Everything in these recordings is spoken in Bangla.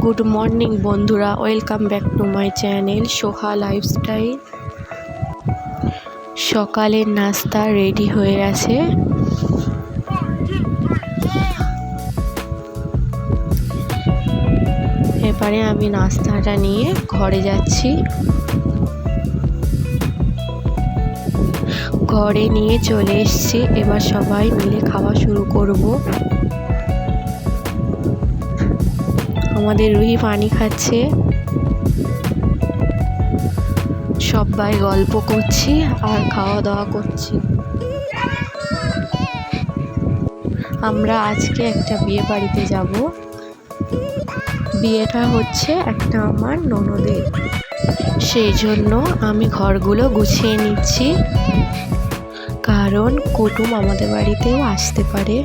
গুড মর্নিং বন্ধুরা, welcome back to my channel Soha lifestyle. সকালের নাস্তা রেডি হয়ে আছে। এবারে আমি নাস্তাটা নিয়ে ঘরে যাচ্ছি। ঘরে নিয়ে চলে এসেছি। এবার সবাই মিলে খাওয়া শুরু করব। আমাদের রুহি পানি খাচ্ছে, সবাই গল্প করছি আর খাওয়া দাওয়া করছি। আমরা আজকে একটা বিয়ে বাড়িতে যাব। বিয়েটা হচ্ছে একটা আমার ননদের, সেই জন্য আমি ঘরগুলো গুছিয়ে নিচ্ছি, কারণ কুটুম আমাদের বাড়িতেও আসতে পারে।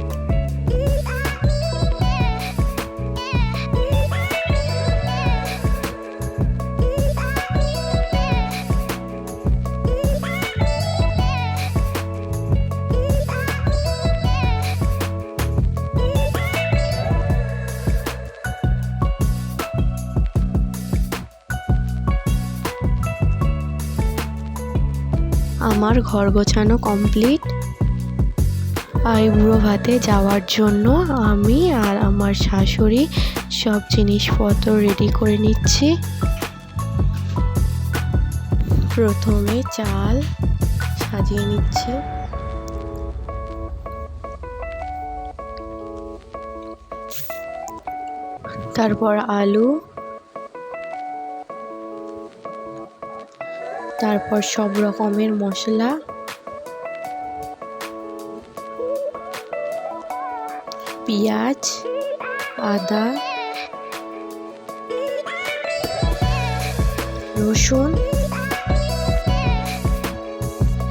আমার ঘর গোছানো কমপ্লিট। আইবুড়ো ভাতে যাওয়ার জন্য আমি আর আমার শাশুড়ি সব জিনিসপত্র রেডি করে নিচ্ছি। প্রথমে চাল সাজিয়ে নিচ্ছি, তারপর আলু, তারপর সব রকমের মশলা, পেঁয়াজ, আদা, রসুন,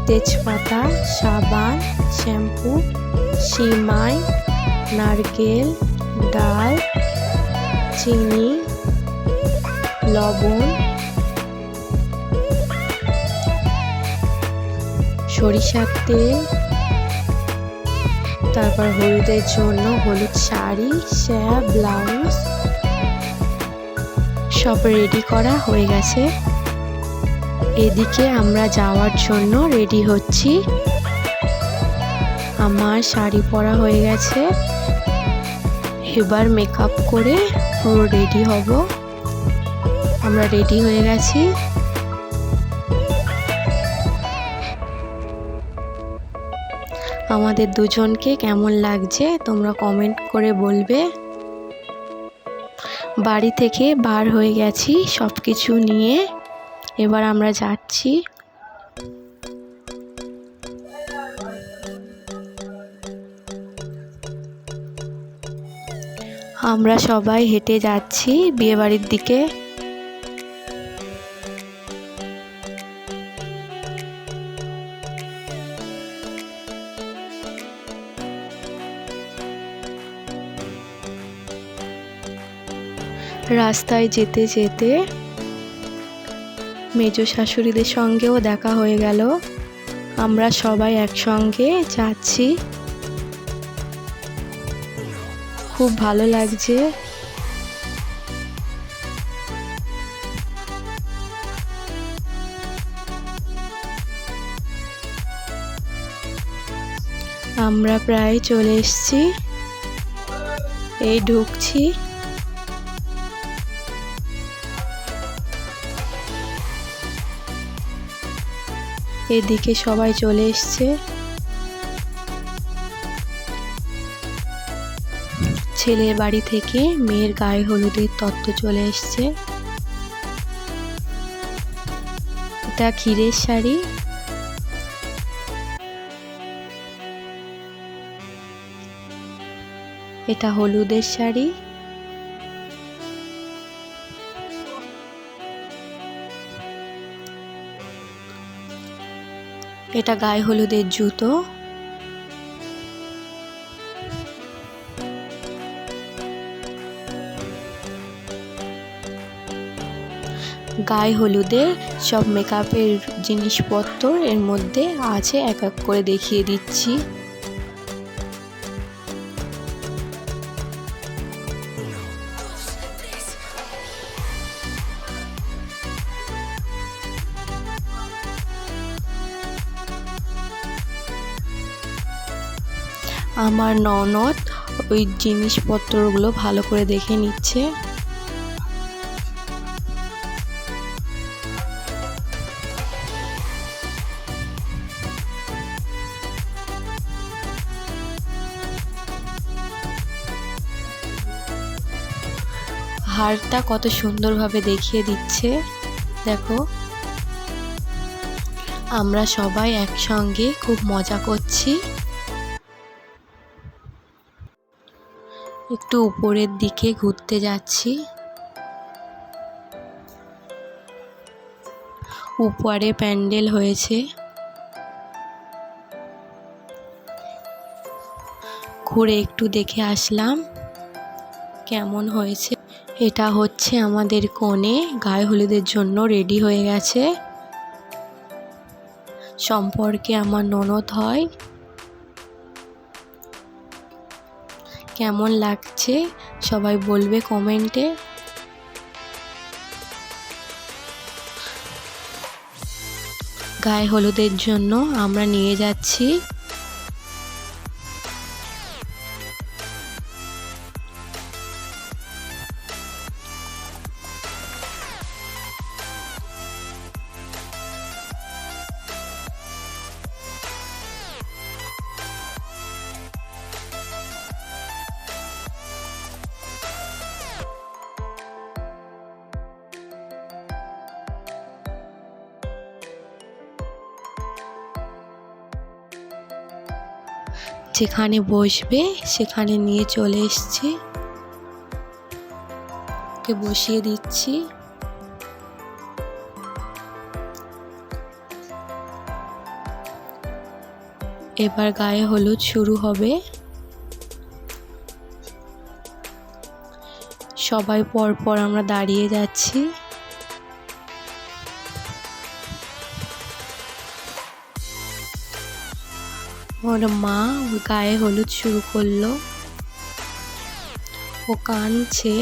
তেজপাতা, সাবান, শ্যাম্পু, সিমাই, নারকেল, ডাল, চিনি, লবণ, সরিষার তেল, তারপর হলুদের জন্য হলুদ শাড়ি, স্যা, ব্লাউজ সব রেডি করা হয়ে গেছে। এদিকে আমরা যাওয়ার জন্য রেডি হচ্ছি। আমার শাড়ি পরা হয়ে গেছে, এবার মেকআপ করে পুরো রেডি হব। আমরা রেডি হয়ে গেছি। আমাদের দুজনকে কেমন লাগছে তোমরা কমেন্ট করে বলবে। বাড়ি থেকে বার হয়ে গেছি সব কিছু নিয়ে, এবার আমরা যাচ্ছি। আমরা সবাই হেঁটে যাচ্ছি বিয়েবাড়ির দিকে। রাস্তায় যেতে যেতে মেজ শাশুড়িদের সঙ্গেও দেখা হয়ে গেল। আমরা সবাই একসঙ্গে যাচ্ছি, খুব ভালো লাগছে। আমরা প্রায় চলে এসেছি, এই ঢুকছি। এদিকে সবাই চলে এসছে। ছেলের বাড়ি থেকে মেয়ের গায়ে হলুদের তত্ত্ব চলে এসছে। এটা ক্ষীরের শাড়ি, এটা হলুদের শাড়ি, এটা গায়ে হলুদের জুতো, গায়ে হলুদে সব মেকআপের জিনিসপত্র এর মধ্যে আছে, এক এক করে দেখিয়ে দিচ্ছি। আমার ননদ ওই জিনিসপত্রগুলো ভালো করে দেখে নিচ্ছে। হারটা কত সুন্দরভাবে দেখিয়ে দিচ্ছে দেখো। আমরা সবাই একসঙ্গে খুব মজা করছি। একটু উপরের দিকে ঘুরতে যাচ্ছি। উপরে প্যান্ডেল হয়েছে, ঘুরে একটু দেখে আসলাম কেমন হয়েছে। এটা হচ্ছে আমাদের কনে, গায়ে হলুদের জন্য রেডি হয়ে গেছে। সম্পর্কে আমার ননদ হয়। কেমন লাগছে সবাই বলবে কমেন্টে। গায়ে হলুদের জন্য আমরা নিয়ে যাচ্ছি। যেখানে বসবে সেখানে নিয়ে চলে এসেছি, ওকে বসিয়ে দিচ্ছি। এবার গায়ে হলুদ শুরু হবে। সবাই পরপর আমরা দাঁড়িয়ে যাচ্ছি। ওর মা গায়ে হলুদ শুরু করলো, ও কাঁদছে।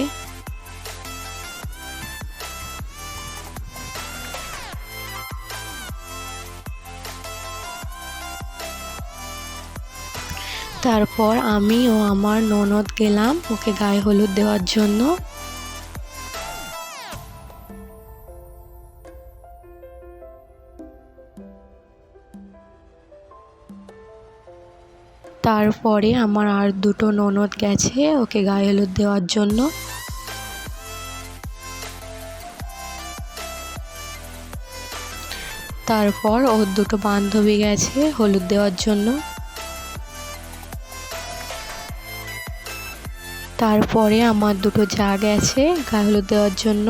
তারপর আমি ও আমার ননদ গেলাম ওকে গায়ে হলুদ দেওয়ার জন্য। তারপরে আমার আর দুটো ননদ গেছে ওকে গায়ে হলুদ দেওয়ার জন্য। তারপর ওর দুটো বান্ধবী গেছে হলুদ দেওয়ার জন্য। তারপরে আমার দুটো জা গেছে গায়ে হলুদ দেওয়ার জন্য।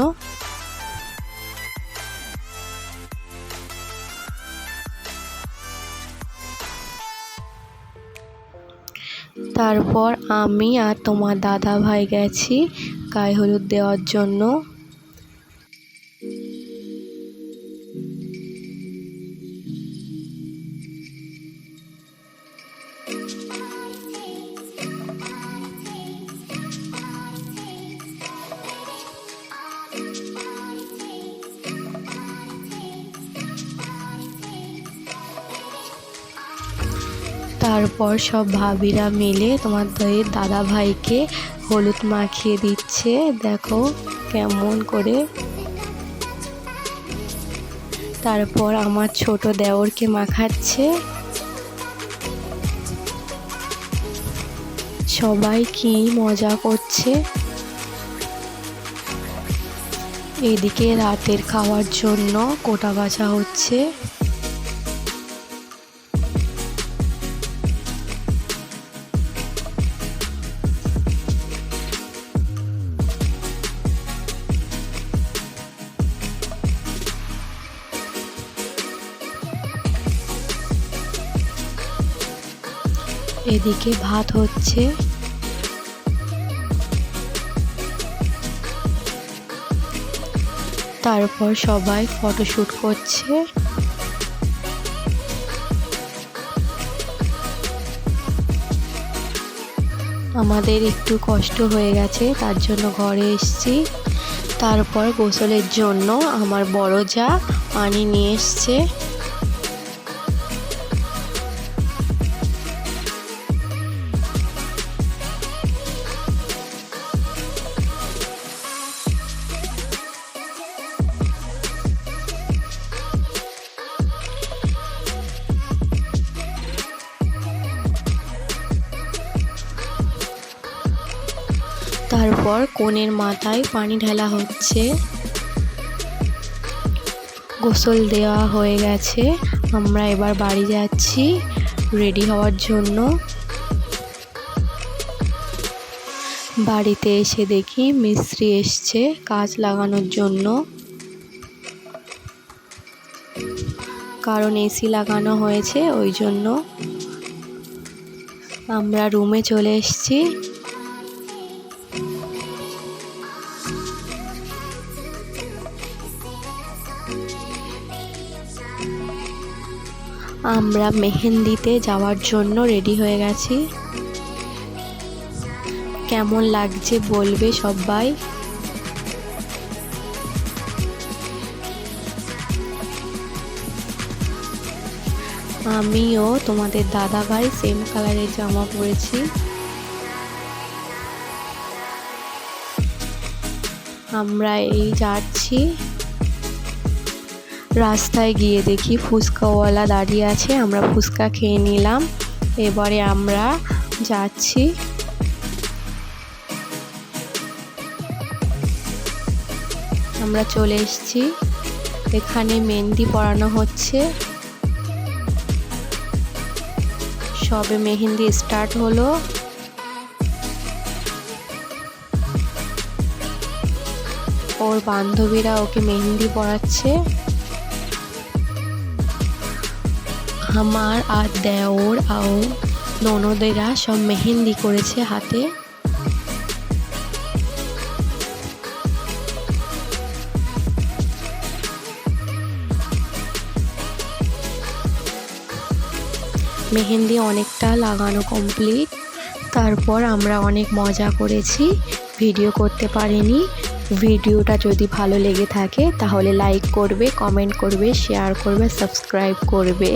তারপর আমি আর তোমার দাদা ভাই গেছি গায়ে হলুদ দেওয়ার জন্য। তারপর সব ভাবিরা মিলে তোমার দাদা ভাইকে হলুদ মাখিয়ে দিচ্ছে, দেখো কেমন করে। তারপর আমার ছোট দেওরকে মাখাচ্ছে। সবাই কি মজা করছে। এদিকে রাতের খাওয়ার জন্য কোটা বাছা হচ্ছে। এদিকে ভাত হচ্ছে। তারপর সবাই ফটোশুট করছে। আমাদের একটু কষ্ট হয়ে গেছে, তার জন্য ঘরে এসেছি। তারপর গোসলের জন্য আমার বড় জা পানি নিয়ে এসছে। তারপর কনের মাথায় পানি ঢালা হচ্ছে। গোসল দেওয়া হয়ে গেছে, আমরা এবার বাড়ি যাচ্ছি রেডি হওয়ার জন্য। বাড়িতে এসে দেখি মিস্ত্রি এসছে কাঁচ লাগানোর জন্য, কারণ এসি লাগানো হয়েছে ওই জন্য। আমরা রুমে চলে এসেছি। আমরা মেহেন্দিতে যাওয়ার জন্য রেডি হয়ে গেছি। কেমন লাগছে বলবে সবাই। আমিও তোমাদের দাদাভাই সেম কালারের জামা পরেছি। আমরা এই যাচ্ছি, রাস্তায় গিয়ে দেখি ফুচকাওয়ালা দাঁড়িয়ে আছে, আমরা ফুচকা খেয়ে নিলাম। এবারে আমরা যাচ্ছি। আমরা চলে এসেছি, এখানে মেহেন্দি পরানো হচ্ছে। সবে মেহেন্দি স্টার্ট হলো। ওর বান্ধবীরা ওকে মেহেন্দি পরাচ্ছে। আমার আর দেওর আর ননদেরা সব মেহেন্দি করেছে হাতে। মেহেন্দি অনেকটা লাগানো কমপ্লিট। তারপর আমরা অনেক মজা করেছি, ভিডিও করতে পারিনি। ভিডিওটা যদি ভালো লেগে থাকে তাহলে লাইক করবে, কমেন্ট করবে, শেয়ার করবে, সাবস্ক্রাইব করবে।